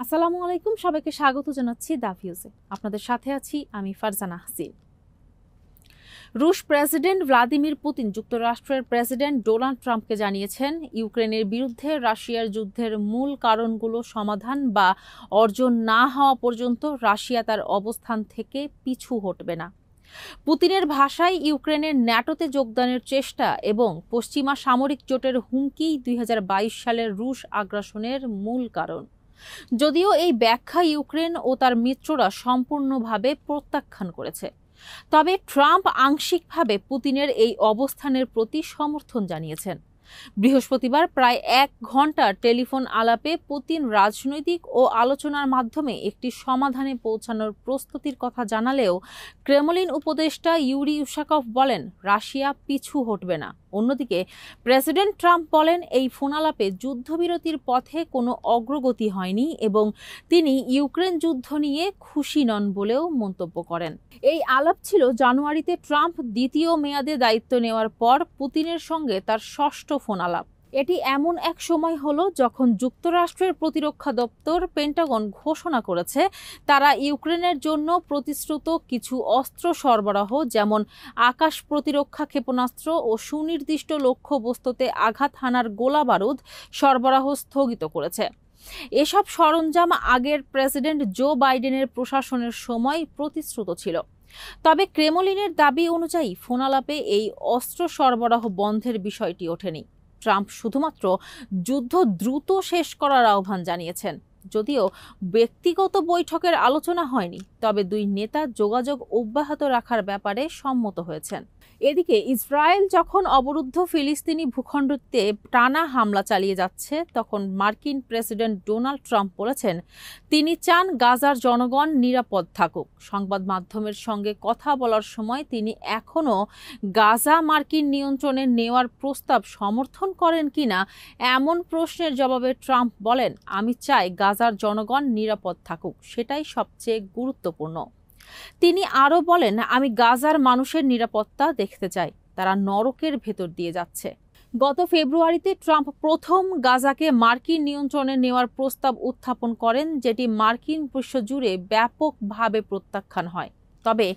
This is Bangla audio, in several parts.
আসসালামু আলাইকুম, সবাইকে স্বাগত জানাচ্ছি দা ভিউজে। আপনাদের সাথে আছি আমি ফারজানা হাসিন। রুশ প্রেসিডেন্ট ভ্লাদিমির পুতিন যুক্তরাষ্ট্রের প্রেসিডেন্ট ডোনাল্ড ট্রাম্পকে জানিয়েছেন, ইউক্রেনের বিরুদ্ধে রাশিয়ার যুদ্ধের মূল কারণগুলো সমাধান বা অর্জন না হওয়া পর্যন্ত রাশিয়া তার অবস্থান থেকে পিছু হটবে না। পুতিনের ভাষায় ইউক্রেনের ন্যাটোতে যোগদানের চেষ্টা এবং পশ্চিমা সামরিক জোটের হুমকি 2022 সালের রুশ আগ্রাসনের মূল কারণ। যদিও এই ব্যাখ্যা ইউক্রেন ও তার মিত্ররা সম্পূর্ণভাবে প্রত্যাখ্যান করেছে, তবে ট্রাম্প আংশিকভাবে পুতিনের এই অবস্থানের প্রতি সমর্থন জানিয়েছেন। বৃহস্পতিবার প্রায় 1 ঘন্টার টেলিফোন আলাপে পুতিন রাজনৈতিক ও আলোচনার মাধ্যমে একটি সমাধানে পৌঁছানোর প্রস্তুতির কথা জানালেও ক্রেমলিন উপদেষ্টা ইউরি উশাকভ বলেন, রাশিয়া পিছু হটবে না। অন্যদিকে প্রেসিডেন্ট ট্রাম্প বলেন, এই ফোনালাপে যুদ্ধবিরতির পথে কোনো অগ্রগতি হয়নি এবং তিনি ইউক্রেন যুদ্ধ নিয়ে খুশি নন বলেও মন্তব্য করেন। এই আলাপ ছিল জানুয়ারিতে ট্রাম্প দ্বিতীয় মেয়াদে দায়িত্ব নেওয়ার পর পুতিনের সঙ্গে তার ষষ্ঠ ফোন আলাপ। এটি এমন এক সময় হলো যখন যুক্তরাষ্ট্রের প্রতিরক্ষা দপ্তর পেন্টাগন ঘোষণা করেছে তারা ইউক্রেনের জন্য প্রতিশ্রুত কিছু অস্ত্র সরবরাহ, যেমন আকাশ প্রতিরক্ষা ক্ষেপণাস্ত্র ও সুনির্দিষ্ট লক্ষ্যবস্তুতে আঘাত হানার গোলা বারুদ সরবরাহ স্থগিত করেছে। এসব সরঞ্জাম আগের প্রেসিডেন্ট জো বাইডেনের প্রশাসনের সময় প্রতিশ্রুত ছিল। তবে ক্রেমলিনের দাবি অনুযায়ী ফোনালাপে এই অস্ত্র সরবরাহ বন্ধের বিষয়টি ওঠেনি। ট্রাম্প শুধুমাত্র যুদ্ধ দ্রুত শেষ করার আহ্বান জানিয়েছেন। যদিও ব্যক্তিগত বৈঠকের আলোচনা হয়নি, তবে দুই নেতা যোগাযোগ অব্যাহত রাখার ব্যাপারে সম্মত হয়েছেন। এদিকে ইসরায়েল যখন অবরুদ্ধ ফিলিস্তিনি ভূখণ্ডতে টানা হামলা চালিয়ে যাচ্ছে, তখন মার্কিন প্রেসিডেন্ট ডোনাল্ড ট্রাম্প বলেছেন তিনি চান গাজার জনগণ নিরাপদ থাকুক। সংবাদ মাধ্যমের সঙ্গে কথা বলার সময় তিনি এখনও গাজা মার্কিন নিয়ন্ত্রণে নেওয়ার প্রস্তাব সমর্থন করেন কিনা এমন প্রশ্নের জবাবে ট্রাম্প বলেন, আমি চাই গাজার জনগণ নিরাপদ থাকুক, সেটাই সবচেয়ে গুরুত্বপূর্ণ। তিনি আরও বলেন, আমি গাজার মানুষের নিরাপত্তা দেখতে চাই, তারা নরকের ভেতর দিয়ে যাচ্ছে। গত ফেব্রুয়ারিতে ট্রাম্প প্রথম গাজাকে মার্কিন নিয়ন্ত্রণে নেওয়ার প্রস্তাব উত্থাপন করেন, যেটি মার্কিন বিশ্বজুড়ে ব্যাপকভাবে প্রত্যাখ্যান হয়। তবে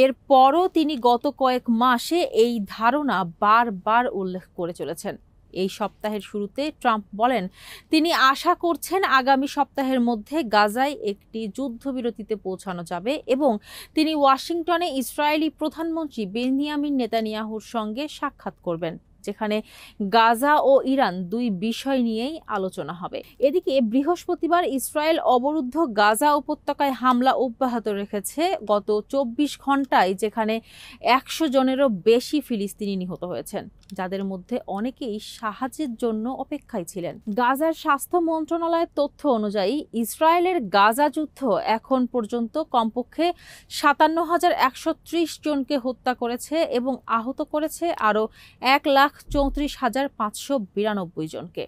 এরপরও তিনি গত কয়েক মাসে এই ধারণা বারবার উল্লেখ করে চলেছেন। এই সপ্তাহের শুরুতে ট্রাম্প বলেন তিনি আশা করছেন আগামী সপ্তাহের মধ্যে গাজায় একটি যুদ্ধবিরতিতে পৌঁছানো যাবে এবং তিনি ওয়াশিংটনে ইসরায়েলি প্রধানমন্ত্রী বেনিয়ামিন নেতানিয়াহুর সঙ্গে সাক্ষাৎ করবেন, যেখানে গাজা ও ইরান দুই বিষয় নিয়েই আলোচনা হবে। এদিকে বৃহস্পতিবার ইসরায়েল অবরুদ্ধ গাজা উপত্যকায় হামলা অব্যাহত রেখেছে গত 24 ঘন্টায়, যেখানে 100 জনেরও বেশি ফিলিস্তিনি নিহত হয়েছেন, যাদের মধ্যে অনেকেই সাহায্যের জন্য অপেক্ষায় ছিলেন। গাজার স্বাস্থ্য মন্ত্রণালয়ের তথ্য অনুযায়ী ইসরায়েলের গাজা যুদ্ধ এখন পর্যন্ত কমপক্ষে 57,130 জনকে হত্যা করেছে এবং আহত করেছে আরও 1,34,592 জনকে।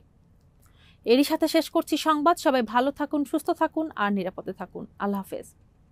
এরই সাথে শেষ করছি সংবাদ। সবাই ভালো থাকুন, সুস্থ থাকুন আর নিরাপদে থাকুন। আল্লাহ হাফেজ।